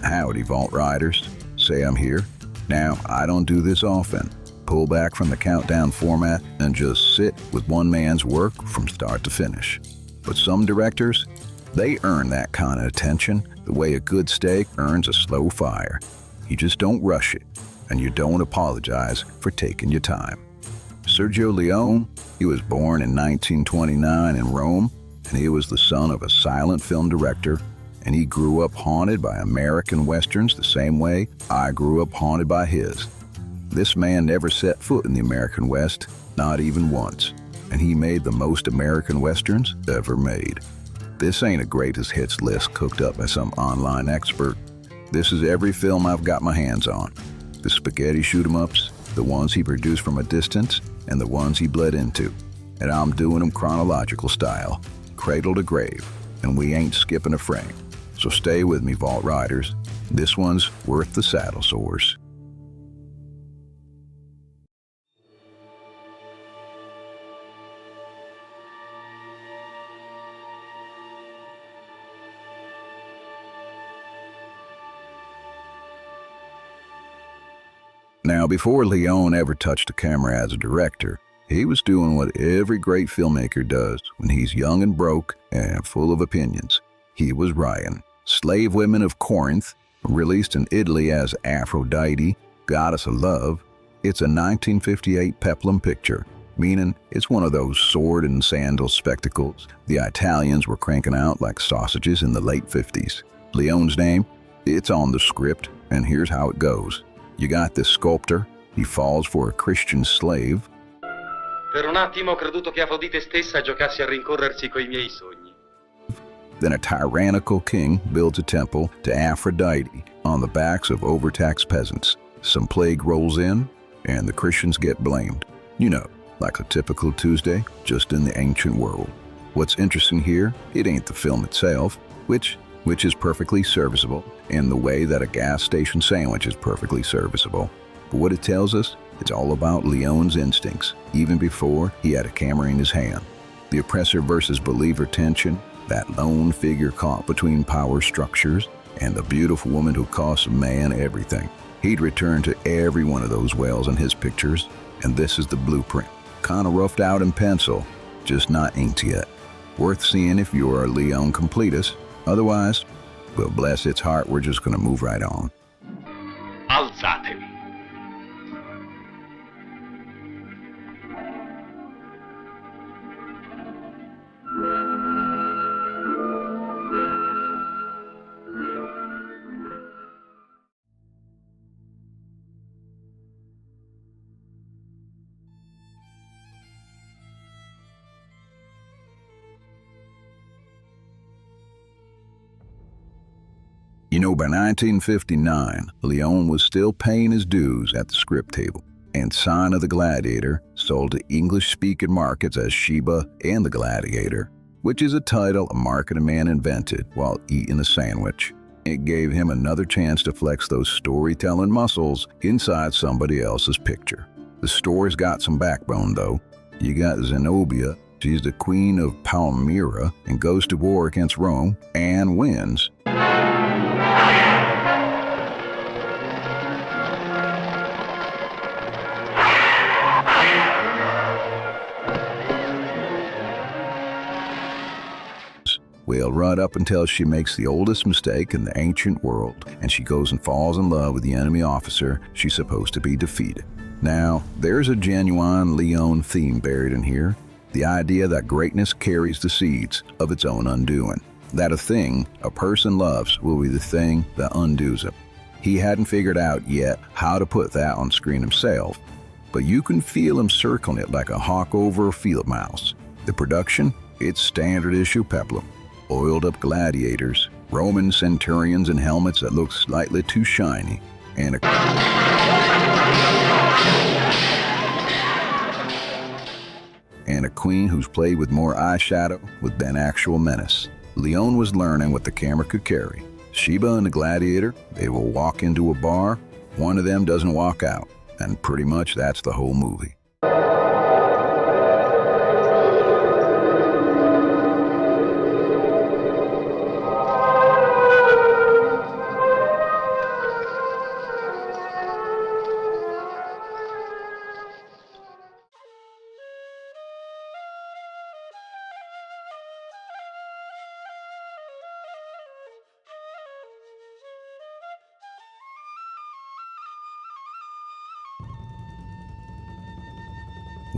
Howdy, Vault Riders. Say I'm here. Now, I don't do this often. Pull back from the countdown format and just sit with one man's work from start to finish. But some directors, they earn that kind of attention the way a good steak earns a slow fire. You just don't rush it, and you don't apologize for taking your time. Sergio Leone, he was born in 1929 in Rome, and he was the son of a silent film director, and he grew up haunted by American westerns the same way I grew up haunted by his. This man never set foot in the American West, not even once, and he made the most American westerns ever made. This ain't a greatest hits list cooked up by some online expert. This is every film I've got my hands on. The spaghetti shoot-em-ups, the ones he produced from a distance, and the ones he bled into. And I'm doing them chronological style, cradle to grave, and we ain't skipping a frame. So stay with me, Vault Riders. This one's worth the saddle sores. Now, before Leone ever touched a camera as a director, he was doing what every great filmmaker does when he's young and broke and full of opinions. He was writing. Slave Women of Corinth, released in Italy as Aphrodite, Goddess of Love, it's a 1958 peplum picture, meaning it's one of those sword-and-sandal spectacles the Italians were cranking out like sausages in the late 50s. Leone's name? It's on the script, and here's how it goes. You got this sculptor, he falls for a Christian slave. Per un attimo ho creduto che Afrodite stessa giocasse a rincorrersi coi miei sogni. Then a tyrannical king builds a temple to Aphrodite on the backs of overtaxed peasants. Some plague rolls in, and the Christians get blamed. You know, like a typical Tuesday, just in the ancient world. What's interesting here, it ain't the film itself, which is perfectly serviceable in the way that a gas station sandwich is perfectly serviceable. But what it tells us, it's all about Leone's instincts, even before he had a camera in his hand. The oppressor versus believer tension, that lone figure caught between power structures, and the beautiful woman who costs a man everything. He'd return to every one of those wells in his pictures, and this is the blueprint. Kinda roughed out in pencil, just not inked yet. Worth seeing if you're a Leone completist. Otherwise, well, bless its heart, we're just gonna move right on. Alzatevi. You know, by 1959, Leone was still paying his dues at the script table, and Sign of the Gladiator sold to English-speaking markets as Sheba and the Gladiator, which is a title a marketing man invented while eating a sandwich. It gave him another chance to flex those storytelling muscles inside somebody else's picture. The story's got some backbone, though. You got Zenobia, she's the queen of Palmyra and goes to war against Rome and wins. Well, right up until she makes the oldest mistake in the ancient world, and she goes and falls in love with the enemy officer she's supposed to be defeated. Now, there's a genuine Leone theme buried in here, the idea that greatness carries the seeds of its own undoing, that a thing a person loves will be the thing that undoes him. He hadn't figured out yet how to put that on screen himself, but you can feel him circling it like a hawk over a field mouse. The production, it's standard issue peplum. Oiled up gladiators, Roman centurions in helmets that look slightly too shiny, and a queen who's played with more eyeshadow than actual menace. Leone was learning what the camera could carry. Sheba and the Gladiator, they will walk into a bar, one of them doesn't walk out, and pretty much that's the whole movie.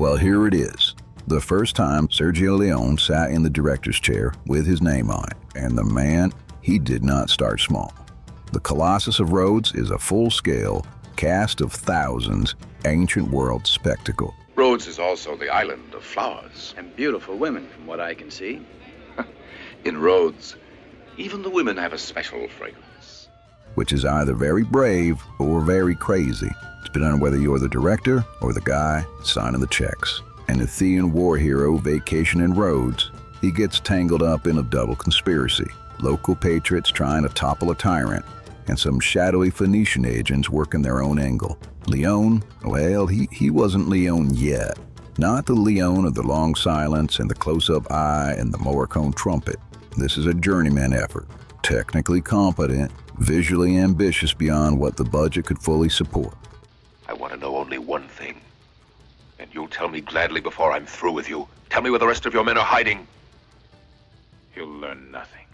Well, here it is. The first time Sergio Leone sat in the director's chair with his name on it, and the man, he did not start small. The Colossus of Rhodes is a full-scale, cast of thousands, ancient world spectacle. Rhodes is also the island of flowers. And beautiful women, from what I can see. In Rhodes, even the women have a special fragrance. Which is either very brave or very crazy, depending on whether you're the director or the guy signing the checks. An Athenian war hero vacation in Rhodes, he gets tangled up in a double conspiracy. Local patriots trying to topple a tyrant, and some shadowy Phoenician agents working their own angle. Leone, well, he wasn't Leone yet. Not the Leone of the long silence and the close-up eye and the Morricone trumpet. This is a journeyman effort. Technically competent, visually ambitious beyond what the budget could fully support. I want to know only one thing. And you'll tell me gladly before I'm through with you. Tell me where the rest of your men are hiding. You'll learn nothing.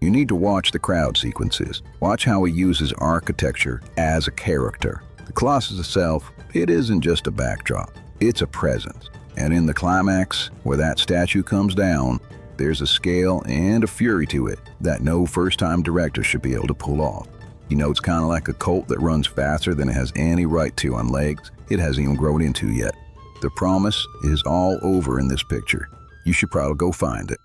You need to watch the crowd sequences. Watch how he uses architecture as a character. The Colossus itself, it isn't just a backdrop. It's a presence. And in the climax, where that statue comes down, there's a scale and a fury to it that no first-time director should be able to pull off. You know, it's kind of like a colt that runs faster than it has any right to on legs it hasn't even grown into yet. The promise is all over in this picture. You should probably go find it.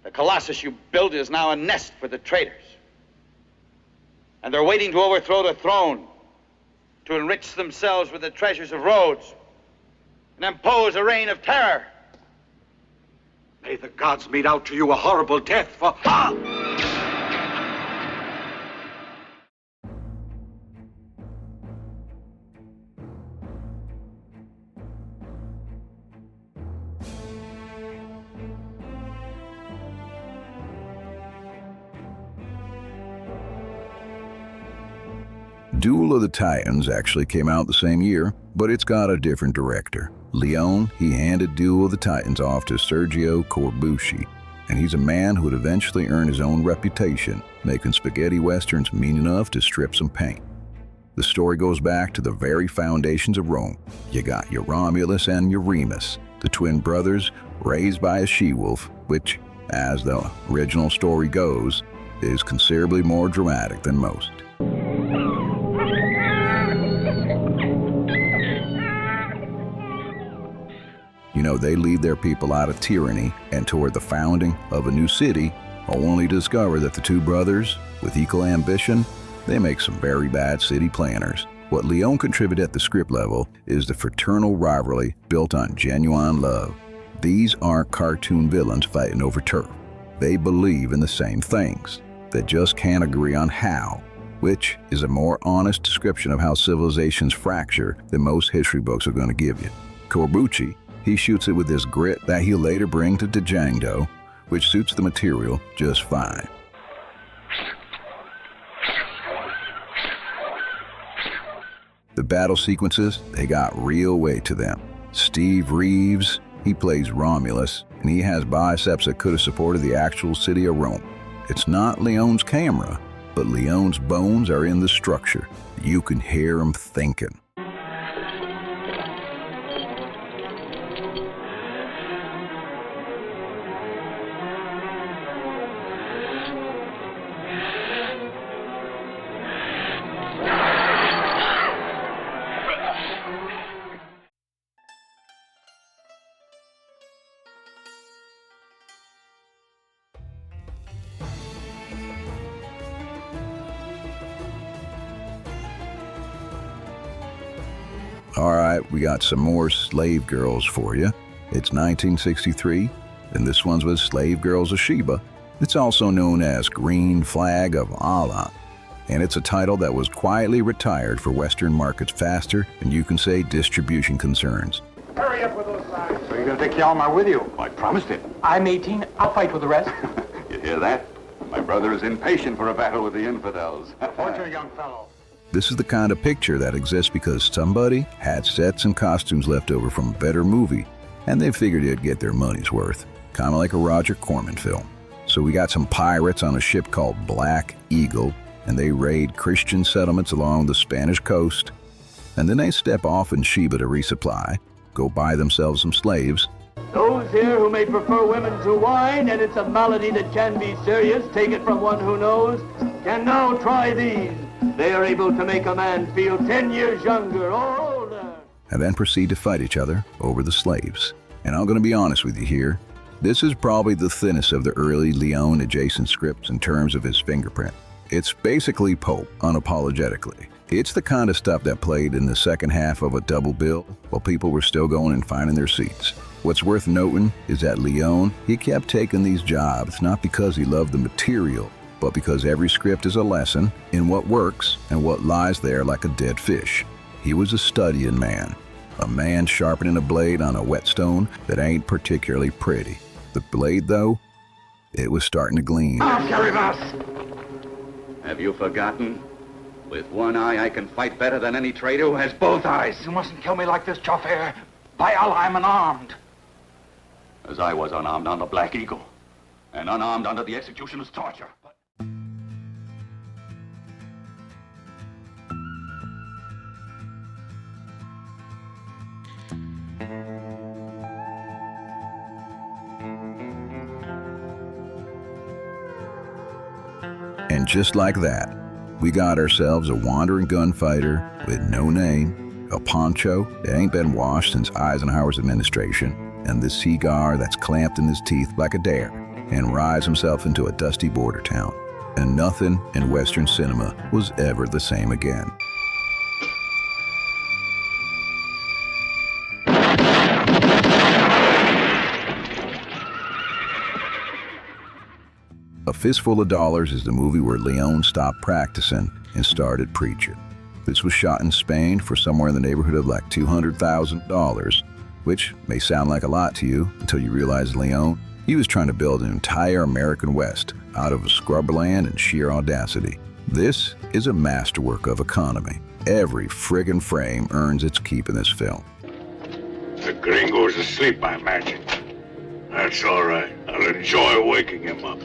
The Colossus you built is now a nest for the traitors. And they're waiting to overthrow the throne, to enrich themselves with the treasures of Rhodes, and impose a reign of terror. May the gods mete out to you a horrible death for... Duel of the Titans actually came out the same year, but it's got a different director. Leone, he handed Duel of the Titans off to Sergio Corbucci, and he's a man who would eventually earn his own reputation, making spaghetti westerns mean enough to strip some paint. The story goes back to the very foundations of Rome. You got your Romulus and your Remus, the twin brothers raised by a she-wolf, which, as the original story goes, is considerably more dramatic than most. You know, they lead their people out of tyranny and toward the founding of a new city, only to discover that the two brothers, with equal ambition, they make some very bad city planners. What Leone contributed at the script level is the fraternal rivalry built on genuine love. These aren't cartoon villains fighting over turf. They believe in the same things. They just can't agree on how, which is a more honest description of how civilizations fracture than most history books are going to give you. Corbucci, he shoots it with this grit that he'll later bring to Django, which suits the material just fine. The battle sequences, they got real weight to them. Steve Reeves, he plays Romulus, and he has biceps that could have supported the actual city of Rome. It's not Leone's camera, but Leone's bones are in the structure. You can hear him thinking. All right, we got some more slave girls for you. It's 1963, and this one's with Slave Girls of Sheba. It's also known as Green Flag of Allah, and it's a title that was quietly retired for Western markets faster than you can say distribution concerns. Hurry up with those lines. So you're going to take Hjalmar with you? I promised it. I'm 18. I'll fight with the rest. You hear that? My brother is impatient for a battle with the infidels. Fortune, young fellow. This is the kind of picture that exists because somebody had sets and costumes left over from a better movie, and they figured it'd get their money's worth. Kind of like a Roger Corman film. So we got some pirates on a ship called Black Eagle, and they raid Christian settlements along the Spanish coast. And then they step off in Sheba to resupply. go buy themselves some slaves. Those here who may prefer women to wine, and it's a malady that can be serious, take it from one who knows, can now try these. They are able to make a man feel 10 years younger or older. And then proceed to fight each other over the slaves. And I'm going to be honest with you here. This is probably the thinnest of the early Leone adjacent scripts in terms of his fingerprint. It's basically Pope, unapologetically. It's the kind of stuff that played in the second half of a double bill while people were still going and finding their seats. What's worth noting is that Leone, he kept taking these jobs not because he loved the material, but because every script is a lesson in what works and what lies there like a dead fish. He was a studying man, a man sharpening a blade on a whetstone that ain't particularly pretty. The blade, though, it was starting to gleam. Have you forgotten? With one eye, I can fight better than any trader who has both eyes. You mustn't kill me like this, chauffeur. By Allah, I'm unarmed. As I was unarmed on the Black Eagle, and unarmed under the executioner's torture. And just like that, we got ourselves a wandering gunfighter with no name, a poncho that ain't been washed since Eisenhower's administration, and the cigar that's clamped in his teeth like a dare, and rides himself into a dusty border town. And nothing in Western cinema was ever the same again. A Fistful of Dollars is the movie where Leone stopped practicing and started preaching. This was shot in Spain for somewhere in the neighborhood of like $200,000, which may sound like a lot to you until you realize Leone, he was trying to build an entire American West out of scrubland and sheer audacity. This is a masterwork of economy. Every friggin' frame earns its keep in this film. The gringo's asleep, I imagine. That's all right. I'll enjoy waking him up.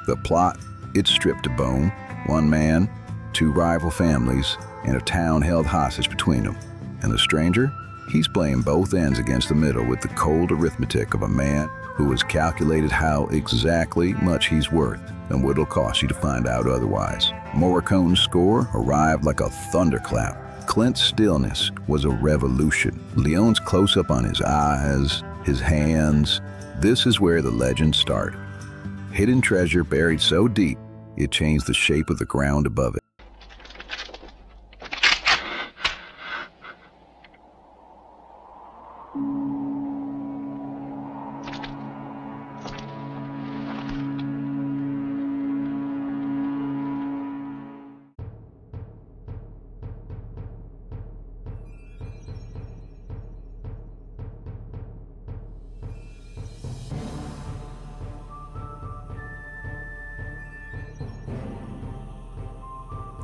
The plot, it's stripped to bone. One man, two rival families, and a town held hostage between them. And the stranger, he's playing both ends against the middle with the cold arithmetic of a man who has calculated how exactly much he's worth and what it'll cost you to find out otherwise. Morricone's score arrived like a thunderclap. Clint's stillness was a revolution. Leone's close-up on his eyes, his hands, this is where the legend started. Hidden treasure buried so deep, it changed the shape of the ground above it.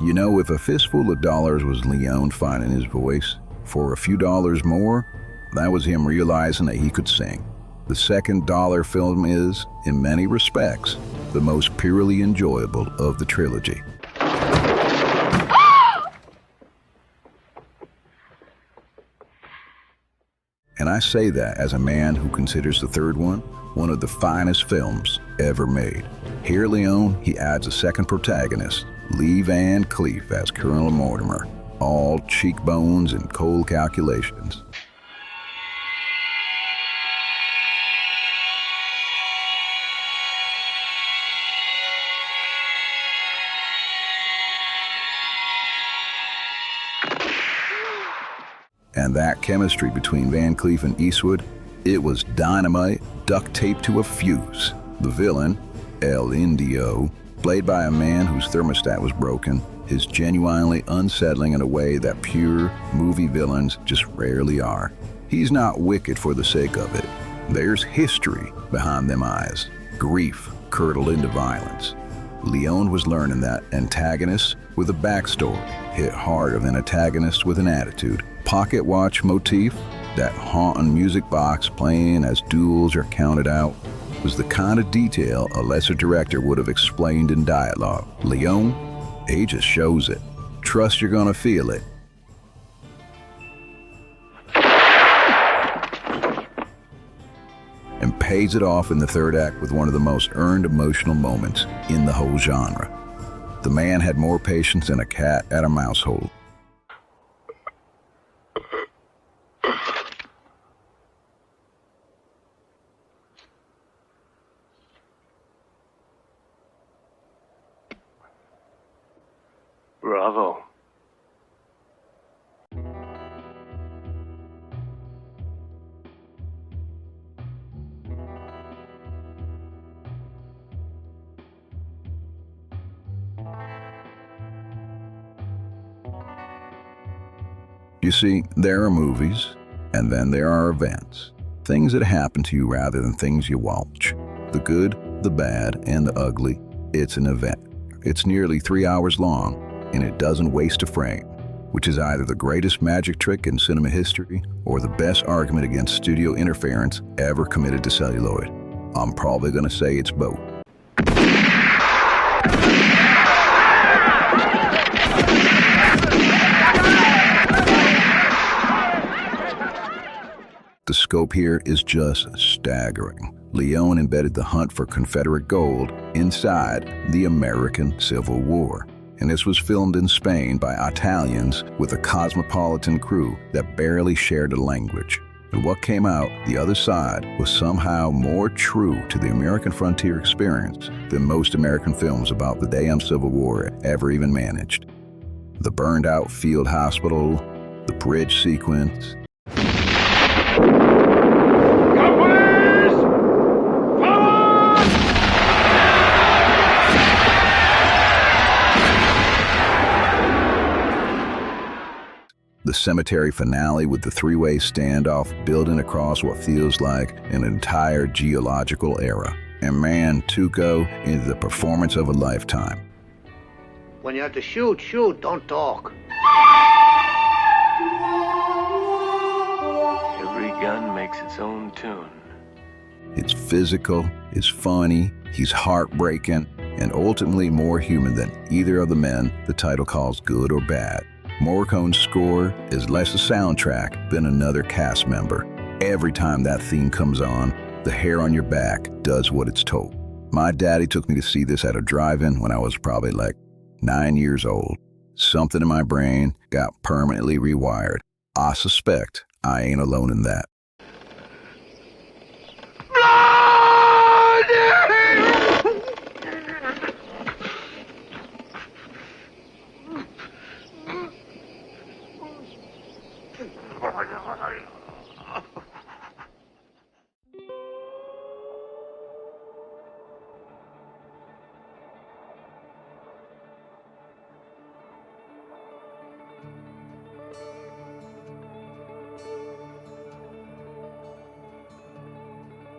You know, if A Fistful of Dollars was Leone finding his voice, for a few dollars more, that was him realizing that he could sing. The second dollar film is, in many respects, the most purely enjoyable of the trilogy. And I say that as a man who considers the third one of the finest films ever made. Here Leone, he adds a second protagonist, Lee Van Cleef as Colonel Mortimer, all cheekbones and cold calculations. And that chemistry between Van Cleef and Eastwood, it was dynamite, duct taped to a fuse. The villain, El Indio, played by a man whose thermostat was broken, is genuinely unsettling in a way that pure movie villains just rarely are. He's not wicked for the sake of it. There's history behind them eyes. Grief curdled into violence. Leone was learning that antagonists with a backstory hit harder than antagonists with an attitude. Pocket watch motif, that haunting music box playing as duels are counted out. was the kind of detail a lesser director would have explained in dialogue. Leone, he just shows it. Trust you're gonna feel it. And pays it off in the third act with one of the most earned emotional moments in the whole genre. The man had more patience than a cat at a mouse hole. Bravo. You see, there are movies, and then there are events. Things that happen to you rather than things you watch. The good, the bad, and the ugly. It's an event. It's nearly 3 hours long, and it doesn't waste a frame, which is either the greatest magic trick in cinema history or the best argument against studio interference ever committed to celluloid. I'm probably gonna say it's both. The scope here is just staggering. Leone embedded the hunt for Confederate gold inside the American Civil War. And this was filmed in Spain by Italians with a cosmopolitan crew that barely shared a language. And what came out the other side was somehow more true to the American frontier experience than most American films about the damn Civil War ever even managed. The burned out field hospital, the bridge sequence, the cemetery finale with the three-way standoff building across what feels like an entire geological era. And man, Tuco is the performance of a lifetime. When you have to shoot, shoot, don't talk. Every gun makes its own tune. It's physical, it's funny, he's heartbreaking, and ultimately more human than either of the men the title calls good or bad. Morricone's score is less a soundtrack than another cast member. Every time that theme comes on, the hair on your back does what it's told. My daddy took me to see this at a drive-in when I was probably like 9 years old. Something in my brain got permanently rewired. I suspect I ain't alone in that.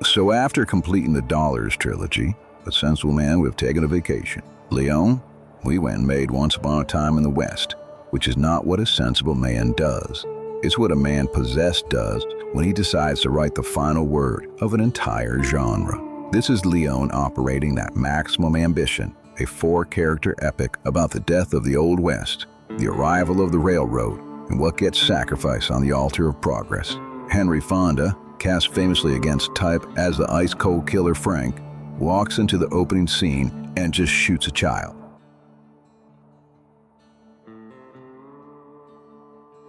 So after completing the Dollars trilogy, a sensible man would have taken a vacation. Leone, we went and made Once Upon a Time in the West, which is not what a sensible man does. It's what a man possessed does when he decides to write the final word of an entire genre. This is Leone operating that maximum ambition, a 4-character epic about the death of the Old West, the arrival of the railroad, and what gets sacrificed on the altar of progress. Henry Fonda, cast famously against type as the ice-cold killer Frank, walks into the opening scene and just shoots a child.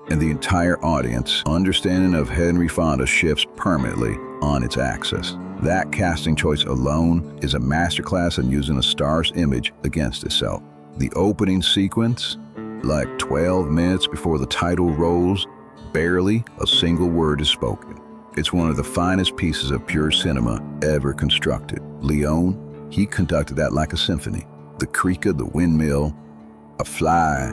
And the entire audience understanding of Henry Fonda shifts permanently on its axis. That casting choice alone is a masterclass in using a star's image against itself. The opening sequence, like 12 minutes before the title rolls, barely a single word is spoken. It's one of the finest pieces of pure cinema ever constructed. Leone, he conducted that like a symphony. The creak of the windmill, a fly,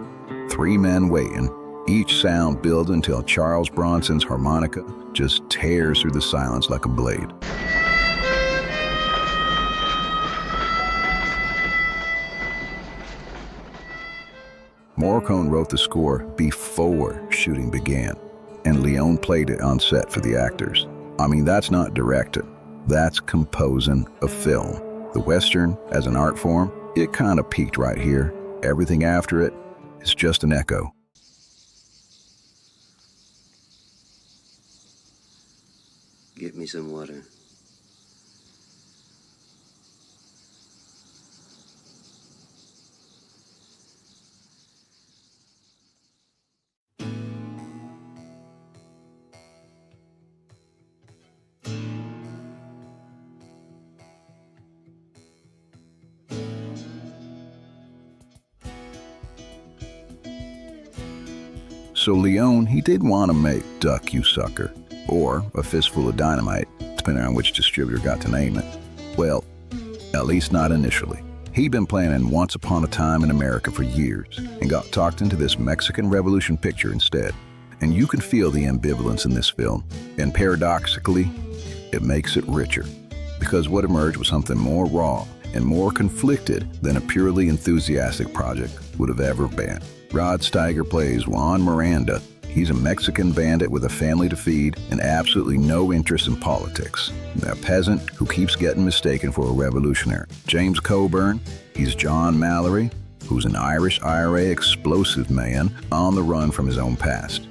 3 men waiting, each sound builds until Charles Bronson's harmonica just tears through the silence like a blade. Morricone wrote the score before shooting began, and Leone played it on set for the actors. I mean, that's not directed. That's composing a film. The Western, as an art form, it kind of peaked right here. Everything after it is just an echo. Get me some water. So Leone, he did want to make Duck, You Sucker, or A Fistful of Dynamite, depending on which distributor got to name it. Well, at least not initially. He'd been planning Once Upon a Time in America for years and got talked into this Mexican Revolution picture instead. And you can feel the ambivalence in this film, and paradoxically, it makes it richer, because what emerged was something more raw and more conflicted than a purely enthusiastic project would have ever been. Rod Steiger plays Juan Miranda. He's a Mexican bandit with a family to feed and absolutely no interest in politics. A peasant who keeps getting mistaken for a revolutionary. James Coburn, he's John Mallory, who's an Irish IRA explosive man on the run from his own past.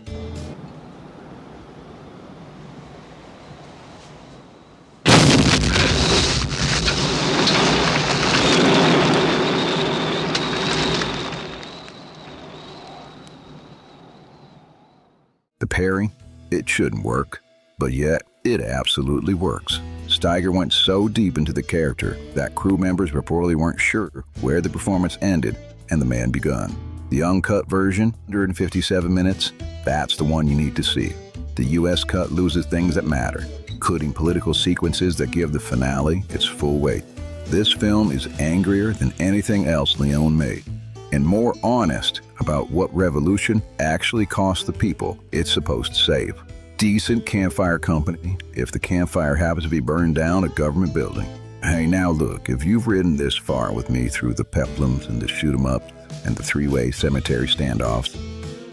The pairing, it shouldn't work, but yet it absolutely works. Steiger went so deep into the character that crew members reportedly weren't sure where the performance ended and the man begun. The uncut version, 157 minutes, that's the one you need to see. The US cut loses things that matter, including political sequences that give the finale its full weight. This film is angrier than anything else Leone made, and more honest about what revolution actually costs the people it's supposed to save. Decent campfire company if the campfire happens to be burned down a government building. Hey, now look, if you've ridden this far with me through the peplums and the shoot-'em-ups and the three-way cemetery standoffs,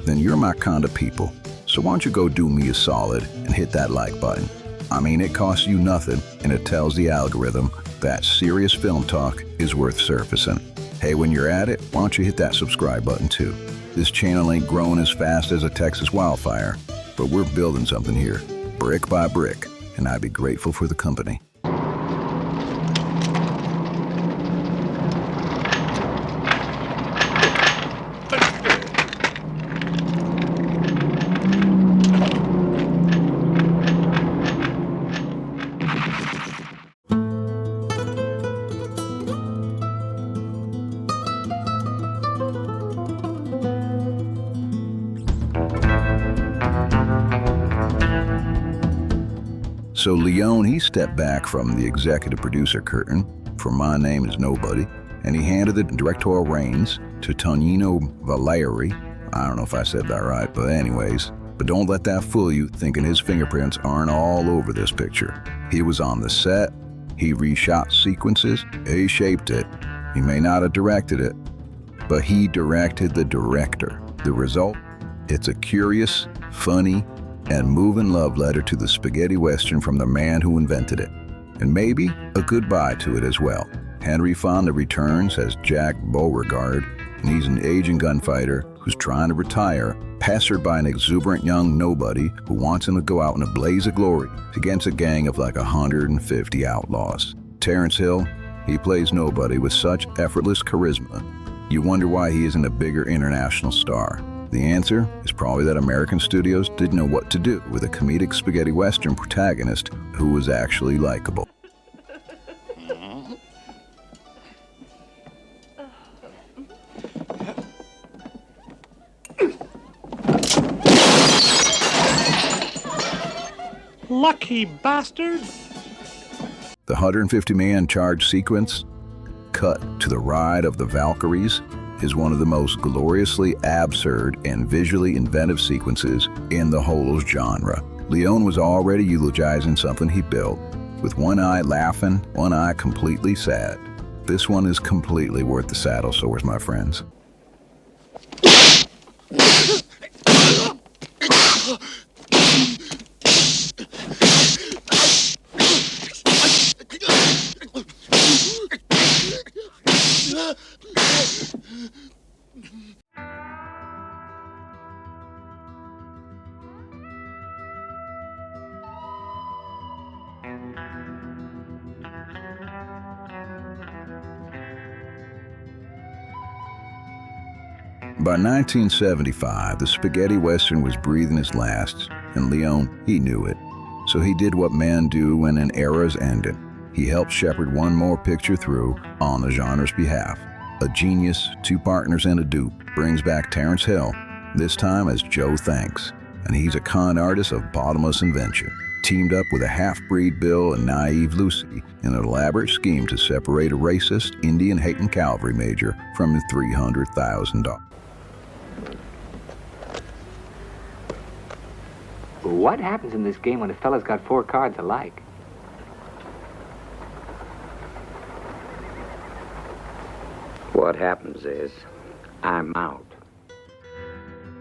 then you're my kind of people. So why don't you go do me a solid and hit that like button. I mean, it costs you nothing, and it tells the algorithm that serious film talk is worth surfacing. Hey, when you're at it, why don't you hit that subscribe button too? This channel ain't growing as fast as a Texas wildfire, but we're building something here, brick by brick, and I'd be grateful for the company. So Leone, he stepped back from the executive producer curtain for My Name is Nobody, and he handed the directorial reins to Tonino Valeri. I don't know if I said that right, but anyways. But don't let that fool you thinking his fingerprints aren't all over this picture. He was on the set, he reshot sequences, he shaped it. He may not have directed it, but he directed the director. The result? It's a curious, funny, and moving love letter to the spaghetti western from the man who invented it. And maybe a goodbye to it as well. Henry Fonda returns as Jack Beauregard, and he's an aging gunfighter who's trying to retire, pestered by an exuberant young nobody who wants him to go out in a blaze of glory against a gang of like 150 outlaws. Terrence Hill, he plays nobody with such effortless charisma. You wonder why he isn't a bigger international star. The answer is probably that American studios didn't know what to do with a comedic spaghetti western protagonist who was actually likable. Lucky bastard! The 150-man charge sequence, cut to the Ride of the Valkyries, is one of the most gloriously absurd and visually inventive sequences in the whole genre. Leone was already eulogizing something he built, with one eye laughing, one eye completely sad. This one is completely worth the saddle sores, my friends. By 1975, the spaghetti western was breathing its last, and Leone, he knew it. So he did what men do when an era's ended. He helped shepherd one more picture through on the genre's behalf. A genius, two partners, and a dupe brings back Terrence Hill, this time as Joe Thanks, and he's a con artist of bottomless invention, teamed up with a half-breed Bill and naive Lucy in an elaborate scheme to separate a racist, Indian-hating cavalry major from his $300,000. What happens in this game when a fella's got 4 cards alike? What happens is, I'm out.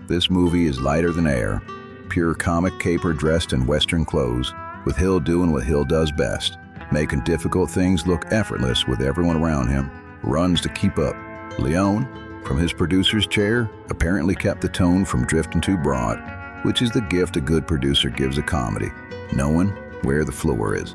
This movie is lighter than air, pure comic caper dressed in Western clothes, with Hill doing what Hill does best, making difficult things look effortless with everyone around him, runs to keep up. Leone, from his producer's chair, apparently kept the tone from drifting too broad, which is the gift a good producer gives a comedy, knowing where the floor is.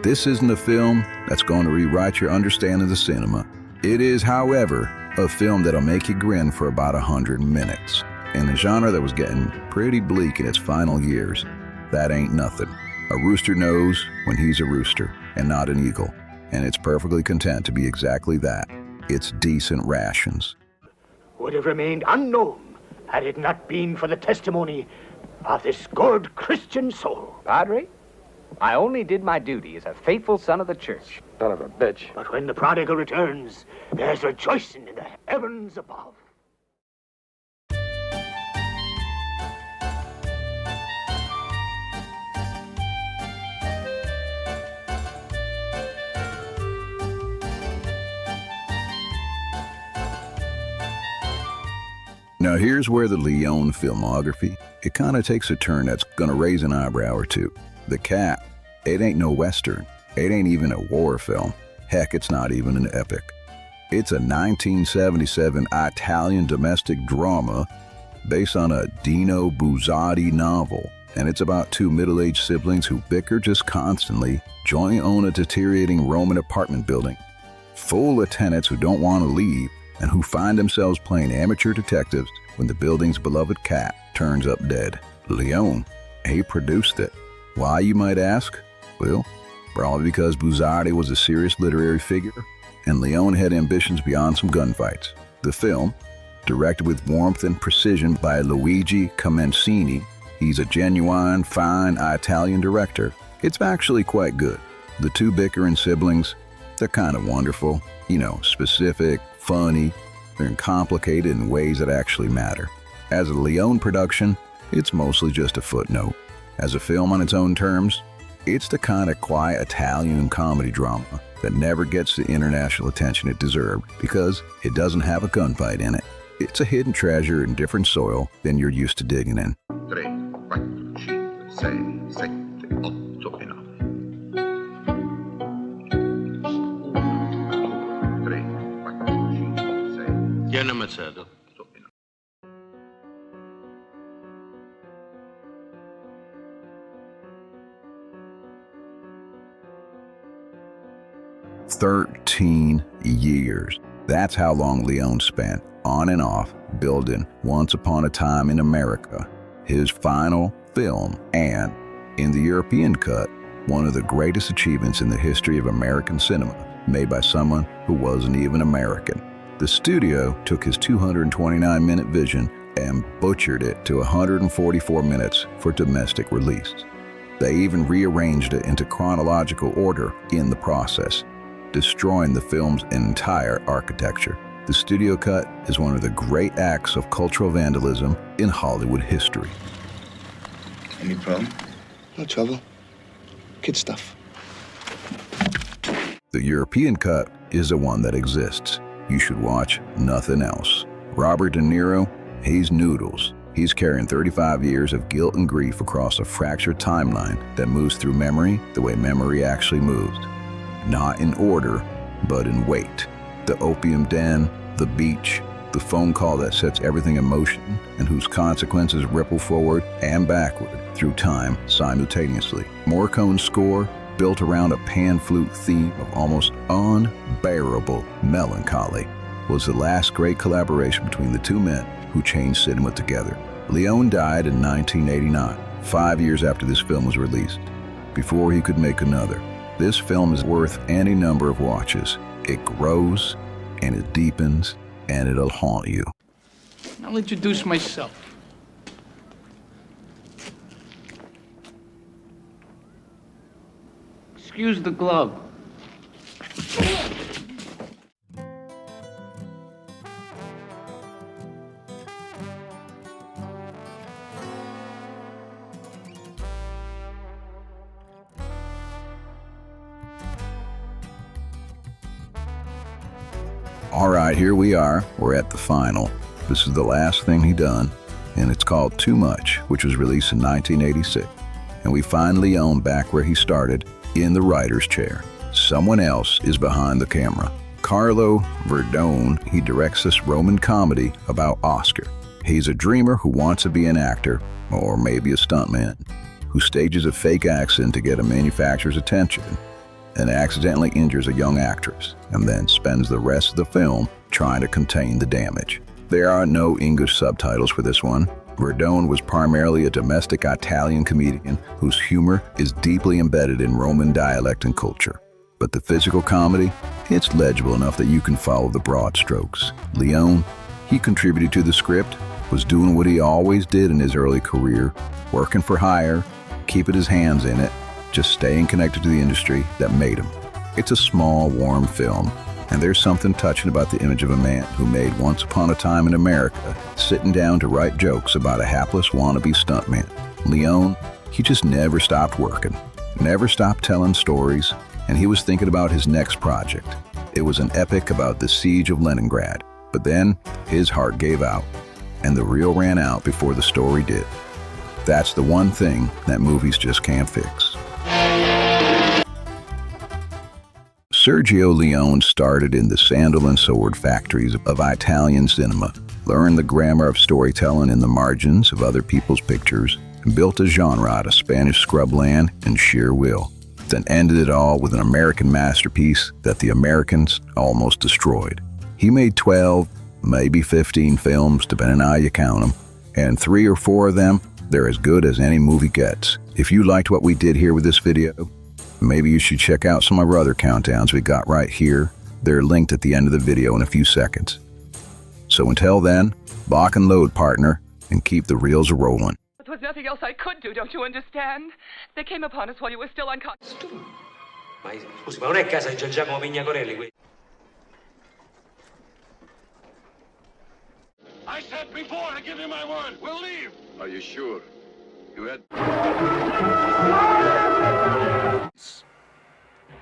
This isn't a film that's going to rewrite your understanding of cinema. It is, however, a film that'll make you grin for about 100 minutes. In a genre that was getting pretty bleak in its final years, that ain't nothing. A rooster knows when he's a rooster and not an eagle, and it's perfectly content to be exactly that. It's decent rations. Would have remained unknown had it not been for the testimony of this good Christian soul. Padre, I only did my duty as a faithful son of the church. Son of a bitch. But when the prodigal returns, there's rejoicing in the heavens above. Now here's where the Leone filmography, it kind of takes a turn that's gonna raise an eyebrow or two. The Cat, it ain't no Western. It ain't even a war film. Heck, it's not even an epic. It's a 1977 Italian domestic drama based on a Dino Buzzati novel, and it's about 2 middle-aged siblings who bicker just constantly, jointly own a deteriorating Roman apartment building, full of tenants who don't want to leave, and who find themselves playing amateur detectives when the building's beloved cat turns up dead. Leone, he produced it. Why, you might ask? Well, probably because Buzzati was a serious literary figure, and Leone had ambitions beyond some gunfights. The film, directed with warmth and precision by Luigi Comencini, he's a genuine, fine Italian director. It's actually quite good. The 2 bickering siblings, they're kind of wonderful, specific, funny, and complicated in ways that actually matter. As a Leone production, it's mostly just a footnote. As a film on its own terms, it's the kind of quiet Italian comedy drama that never gets the international attention it deserved because it doesn't have a gunfight in it. It's a hidden treasure in different soil than you're used to digging in. 3, 4, 5, 6, 7, 8, enough. 3, 4, 5, 6. Tiene mezzo. 13 years. That's how long Leone spent, on and off, building Once Upon a Time in America, his final film, and, in the European cut, one of the greatest achievements in the history of American cinema, made by someone who wasn't even American. The studio took his 229-minute vision and butchered it to 144 minutes for domestic release. They even rearranged it into chronological order in the process, destroying the film's entire architecture. The studio cut is one of the great acts of cultural vandalism in Hollywood history. Any problem? No trouble. Kid stuff. The European cut is the one that exists. You should watch nothing else. Robert De Niro, he's noodles. He's carrying 35 years of guilt and grief across a fractured timeline that moves through memory the way memory actually moves. Not in order, but in weight. The opium den, the beach, the phone call that sets everything in motion and whose consequences ripple forward and backward through time simultaneously. Morricone's score, built around a pan flute theme of almost unbearable melancholy. was the last great collaboration between the two men who changed cinema together. Leone died in 1989, 5 years after this film was released, before he could make another. This film is worth any number of watches. It grows, and it deepens, and it'll haunt you. I'll introduce myself. Excuse the glove. All right, here we are. We're at the final. This is the last thing he done, and it's called Too Much, which was released in 1986. And we find Leone back where he started, in the writer's chair. Someone else is behind the camera. Carlo Verdone, he directs this Roman comedy about Oscar. He's a dreamer who wants to be an actor, or maybe a stuntman, who stages a fake accent to get a manufacturer's attention, and accidentally injures a young actress, and then spends the rest of the film trying to contain the damage. There are no English subtitles for this one. Verdone was primarily a domestic Italian comedian whose humor is deeply embedded in Roman dialect and culture. But the physical comedy, it's legible enough that you can follow the broad strokes. Leone, he contributed to the script, was doing what he always did in his early career, working for hire, keeping his hands in it, just staying connected to the industry that made him. It's a small, warm film, and there's something touching about the image of a man who made Once Upon a Time in America, sitting down to write jokes about a hapless wannabe stuntman. Leone, he just never stopped working, never stopped telling stories, and he was thinking about his next project. It was an epic about the siege of Leningrad, but then his heart gave out, and the reel ran out before the story did. That's the one thing that movies just can't fix. Sergio Leone started in the sandal and sword factories of Italian cinema, learned the grammar of storytelling in the margins of other people's pictures, and built a genre out of Spanish scrubland and sheer will, then ended it all with an American masterpiece that the Americans almost destroyed. He made 12, maybe 15 films, depending on how you count them, and 3 or 4 of them, they're as good as any movie gets. If you liked what we did here with this video, maybe you should check out some of our other countdowns we got right here. They're linked at the end of the video in a few seconds. So until then, lock and load, partner, and keep the reels rolling. There was nothing else I could do, don't you understand? They came upon us while you were still unconscious. Scusi, ma non è casa di Giacomo Vignacorelli qui? I said before to give you my word. We'll leave. Are you sure? You had...